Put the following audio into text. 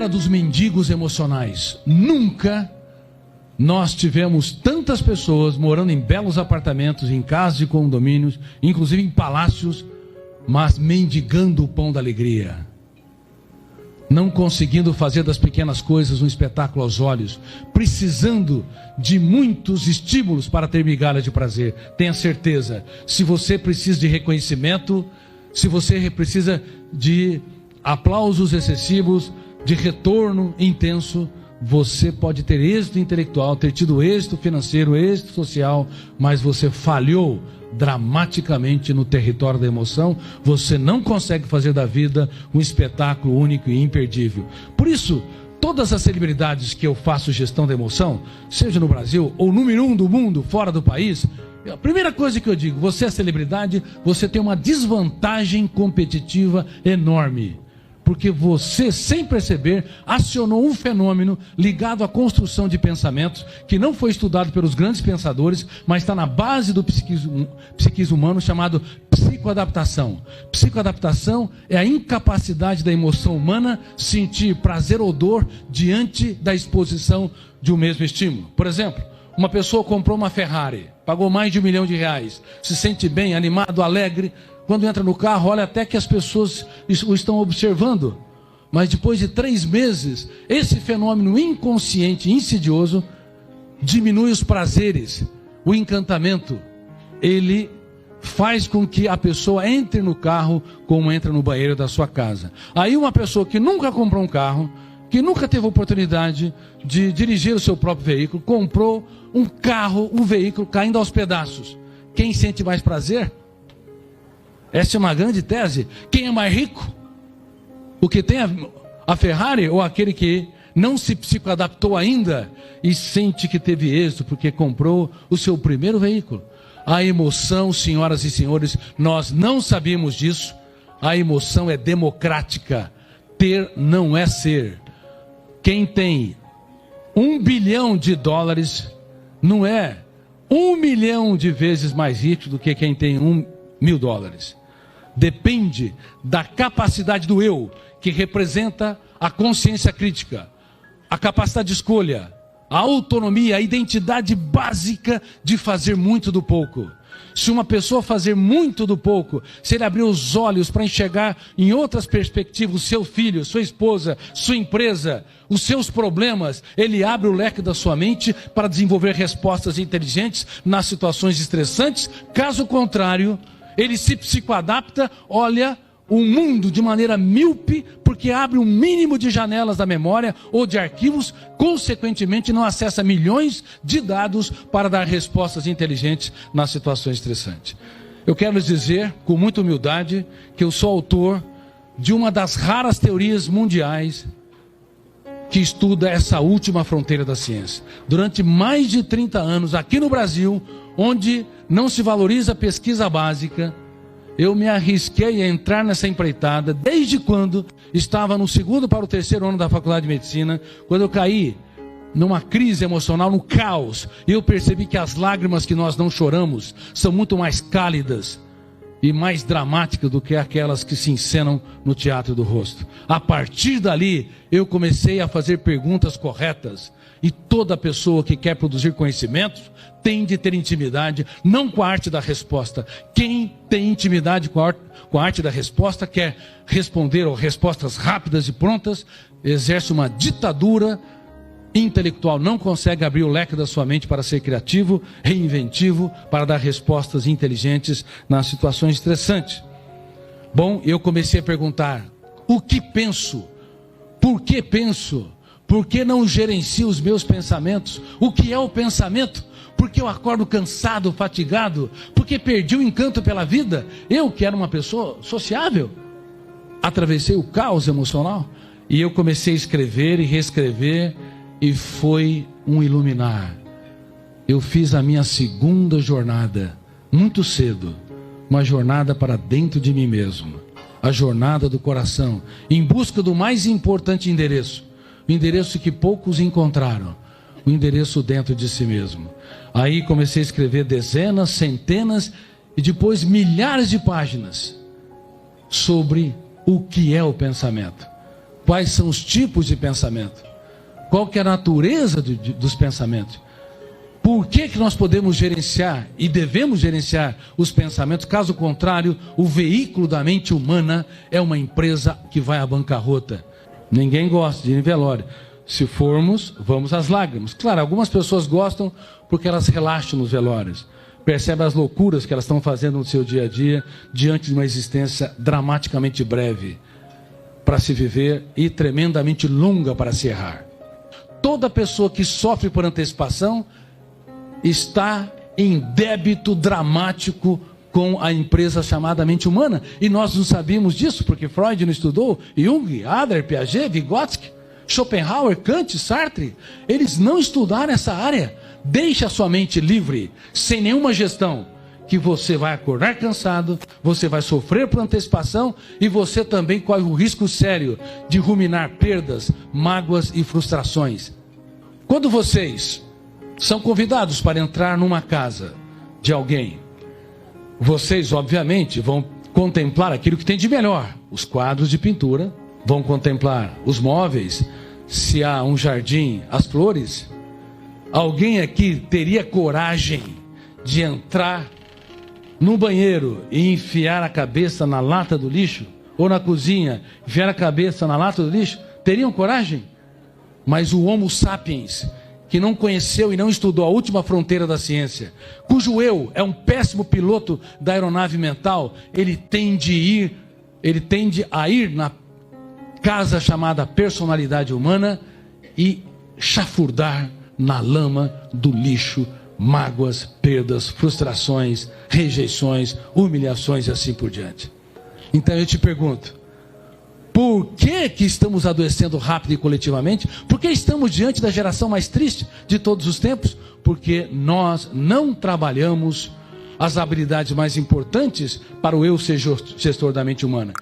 era dos mendigos emocionais. Nunca nós tivemos tantas pessoas morando em belos apartamentos, em casas de condomínios, inclusive em palácios, mas mendigando o pão da alegria, não conseguindo fazer das pequenas coisas um espetáculo aos olhos, precisando de muitos estímulos para ter migalha de prazer. Tenha certeza, se você precisa de reconhecimento, se você precisa de aplausos excessivos, de retorno intenso, você pode ter êxito intelectual, ter tido êxito financeiro, êxito social, mas você falhou dramaticamente no território da emoção. Você não consegue fazer da vida um espetáculo único e imperdível. Por isso, todas as celebridades que eu faço gestão da emoção, seja no Brasil ou número 1 do mundo, fora do país, a primeira coisa que eu digo: você é celebridade, você tem uma desvantagem competitiva enorme, porque você, sem perceber, acionou um fenômeno ligado à construção de pensamentos que não foi estudado pelos grandes pensadores, mas está na base do psiquismo humano, chamado psicoadaptação. Psicoadaptação é a incapacidade da emoção humana sentir prazer ou dor diante da exposição de um mesmo estímulo. Por exemplo, uma pessoa comprou uma Ferrari, pagou mais de R$1 milhão, se sente bem, animado, alegre. Quando entra no carro, olha até que as pessoas o estão observando. Mas depois de 3 meses, esse fenômeno inconsciente, insidioso, diminui os prazeres, o encantamento. Ele faz com que a pessoa entre no carro como entra no banheiro da sua casa. Aí uma pessoa que nunca comprou um carro, que nunca teve oportunidade de dirigir o seu próprio veículo, comprou um carro, um veículo caindo aos pedaços. Quem sente mais prazer? Essa é uma grande tese. Quem é mais rico? O que tem a Ferrari ou aquele que não se psicoadaptou ainda e sente que teve êxito porque comprou o seu primeiro veículo? A emoção, senhoras e senhores, nós não sabíamos disso. A emoção é democrática. Ter não é ser. Quem tem $1 bilhão não é 1 milhão de vezes mais rico do que quem tem $1.000. Depende da capacidade do eu, que representa a consciência crítica, a capacidade de escolha, a autonomia, a identidade básica de fazer muito do pouco. Se uma pessoa fazer muito do pouco, se ele abrir os olhos para enxergar em outras perspectivas o seu filho, sua esposa, sua empresa, os seus problemas, ele abre o leque da sua mente para desenvolver respostas inteligentes nas situações estressantes. Caso contrário, ele se psicoadapta, olha o mundo de maneira míope, porque abre um mínimo de janelas da memória ou de arquivos, consequentemente não acessa milhões de dados para dar respostas inteligentes nas situações estressantes. Eu quero lhes dizer, com muita humildade, que eu sou autor de uma das raras teorias mundiais que estuda essa última fronteira da ciência. Durante mais de 30 anos, aqui no Brasil, onde não se valoriza a pesquisa básica, eu me arrisquei a entrar nessa empreitada desde quando estava no 2º para o 3º ano da Faculdade de Medicina, quando eu caí numa crise emocional, no caos, e eu percebi que as lágrimas que nós não choramos são muito mais cálidas e mais dramáticas do que aquelas que se encenam no teatro do rosto. A partir dali, eu comecei a fazer perguntas corretas. E toda pessoa que quer produzir conhecimentos tem de ter intimidade, não com a arte da resposta. Quem tem intimidade com a arte da resposta, quer responder a respostas rápidas e prontas, exerce uma ditadura intelectual, não consegue abrir o leque da sua mente para ser criativo, reinventivo, para dar respostas inteligentes nas situações estressantes. Bom, eu comecei a perguntar: o que penso? Por que penso? Por que não gerencio os meus pensamentos? O que é o pensamento? Porque eu acordo cansado, fatigado? Porque perdi o encanto pela vida? Eu, que era uma pessoa sociável, atravessei o caos emocional. E eu comecei a escrever e reescrever, e foi um iluminar. Eu fiz a minha 2ª jornada, muito cedo, uma jornada para dentro de mim mesmo, a jornada do coração, em busca do mais importante endereço, o endereço que poucos encontraram, o endereço dentro de si mesmo. Aí comecei a escrever dezenas, centenas e depois milhares de páginas sobre o que é o pensamento. Quais são os tipos de pensamento? Qual que é a natureza dos pensamentos? Por que nós podemos gerenciar e devemos gerenciar os pensamentos? Caso contrário, o veículo da mente humana é uma empresa que vai à bancarrota. Ninguém gosta de ir em velório. Se formos, vamos às lágrimas. Claro, algumas pessoas gostam porque elas relaxam nos velórios. Percebem as loucuras que elas estão fazendo no seu dia a dia diante de uma existência dramaticamente breve para se viver e tremendamente longa para se errar. Toda pessoa que sofre por antecipação está em débito dramático com a empresa chamada mente humana. E nós não sabíamos disso, porque Freud não estudou, Jung, Adler, Piaget, Vygotsky, Schopenhauer, Kant, Sartre. Eles não estudaram essa área. Deixe a sua mente livre, sem nenhuma gestão, que você vai acordar cansado, você vai sofrer por antecipação e você também corre o risco sério de ruminar perdas, mágoas e frustrações. Quando vocês são convidados para entrar numa casa de alguém, vocês obviamente vão contemplar aquilo que tem de melhor, os quadros de pintura, vão contemplar os móveis, se há um jardim, as flores. Alguém aqui teria coragem de entrar no banheiro e enfiar a cabeça na lata do lixo? Ou na cozinha, enfiar a cabeça na lata do lixo? Teriam coragem? Mas o Homo sapiens, que não conheceu e não estudou a última fronteira da ciência, cujo eu é um péssimo piloto da aeronave mental, ele tende a ir na casa chamada personalidade humana e chafurdar na lama do lixo mágoas, perdas, frustrações, rejeições, humilhações e assim por diante. Então eu te pergunto, por que estamos adoecendo rápido e coletivamente? Por que estamos diante da geração mais triste de todos os tempos? Porque nós não trabalhamos as habilidades mais importantes para o eu ser gestor da mente humana,